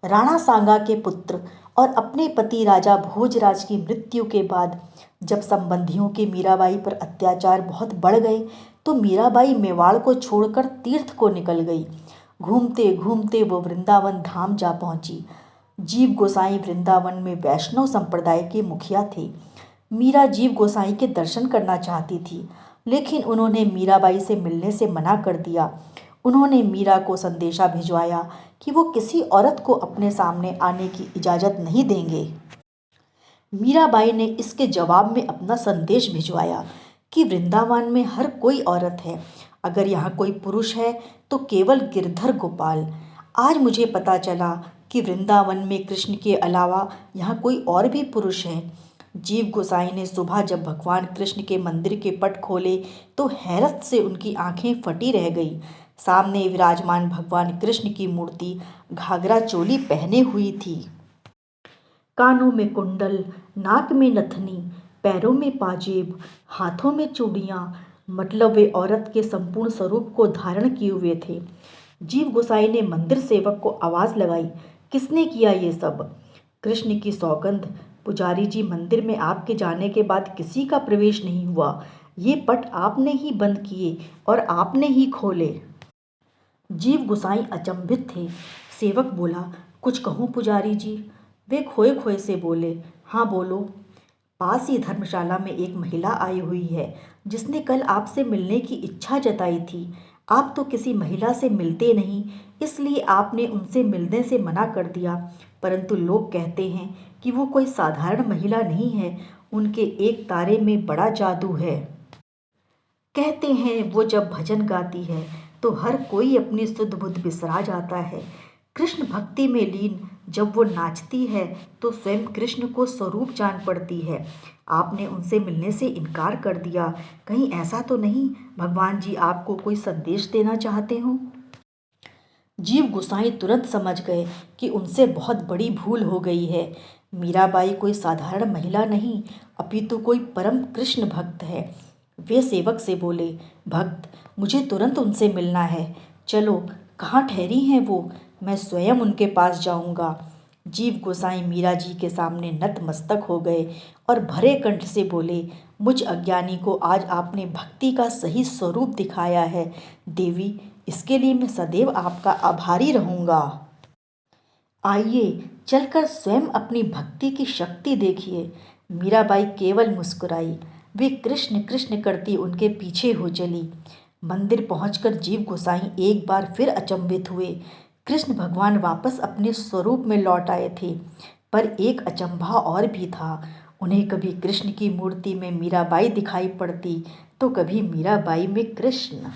राणा सांगा के पुत्र और अपने पति राजा भोजराज की मृत्यु के बाद जब संबंधियों के मीराबाई पर अत्याचार बहुत बढ़ गए तो मीराबाई मेवाड़ को छोड़कर तीर्थ को निकल गई। घूमते घूमते वो वृंदावन धाम जा पहुंची। जीव गोसाई वृंदावन में वैष्णव संप्रदाय के मुखिया थे। मीरा जीव गोसाई के दर्शन करना चाहती थी, लेकिन उन्होंने मीराबाई से मिलने से मना कर दिया। उन्होंने मीरा को संदेशा भिजवाया कि वो किसी औरत को अपने सामने आने की इजाज़त नहीं देंगे। मीराबाई ने इसके जवाब में अपना संदेश भिजवाया कि वृंदावन में हर कोई औरत है, अगर यहाँ कोई पुरुष है तो केवल गिरधर गोपाल। आज मुझे पता चला कि वृंदावन में कृष्ण के अलावा यहाँ कोई और भी पुरुष है। जीव गोसाई ने सुबह जब भगवान कृष्ण के मंदिर के पट खोले तो हैरत से उनकी आंखें फटी रह गई। सामने विराजमान भगवान कृष्ण की मूर्ति घाघरा चोली पहने हुई थी। कानों में कुंडल, नाक में नथनी, पैरों में पाजेब, हाथों में चूड़ियाँ, मतलब वे औरत के संपूर्ण स्वरूप को धारण किए हुए थे। जीव गोसाई ने मंदिर सेवक को आवाज़ लगाई, किसने किया ये सब? कृष्ण की सौगंध, पुजारी जी, मंदिर में आपके जाने के बाद किसी का प्रवेश नहीं हुआ। ये पट आपने ही बंद किए और आपने ही खोले। जीव गोसाई अचंभित थे। सेवक बोला, कुछ कहूँ पुजारी जी? वे खोए खोए से बोले, हाँ बोलो। पास ही धर्मशाला में एक महिला आई हुई है जिसने कल आपसे मिलने की इच्छा जताई थी। आप तो किसी महिला से मिलते नहीं, इसलिए आपने उनसे मिलने से मना कर दिया, परंतु लोग कहते हैं कि वो कोई साधारण महिला नहीं है, उनके एक तारे में बड़ा जादू है। कहते हैं वो जब भजन गाती है तो हर कोई अपनी सुध बुध बिसरा जाता है। कृष्ण भक्ति में लीन जब वो नाचती है तो स्वयं कृष्ण को स्वरूप जान पड़ती है। आपने उनसे मिलने से इनकार कर दिया, कहीं ऐसा तो नहीं भगवान जी आपको कोई संदेश देना चाहते हों? जीव गोसाई तुरंत समझ गए कि उनसे बहुत बड़ी भूल हो गई है। मीराबाई कोई साधारण महिला नहीं, अपितु कोई परम कृष्ण भक्त है। वे सेवक से बोले, भक्त, मुझे तुरंत उनसे मिलना है, चलो, कहाँ ठहरी हैं वो? मैं स्वयं उनके पास जाऊंगा। जीव गोसाई मीरा जी के सामने नतमस्तक हो गए और भरे कंठ से बोले, मुझ अज्ञानी को आज आपने भक्ति का सही स्वरूप दिखाया है। देवी, इसके लिए मैं सदैव आपका आभारी रहूंगा। आइए चलकर स्वयं अपनी भक्ति की शक्ति देखिए। मीराबाई केवल मुस्कुराई। वे कृष्ण कृष्ण करती उनके पीछे हो चली। मंदिर पहुंचकर जीव गोसाई एक बार फिर अचंभित हुए। कृष्ण भगवान वापस अपने स्वरूप में लौट आए थे, पर एक अचंभा और भी था। उन्हें कभी कृष्ण की मूर्ति में मीराबाई दिखाई पड़ती तो कभी मीराबाई में कृष्ण।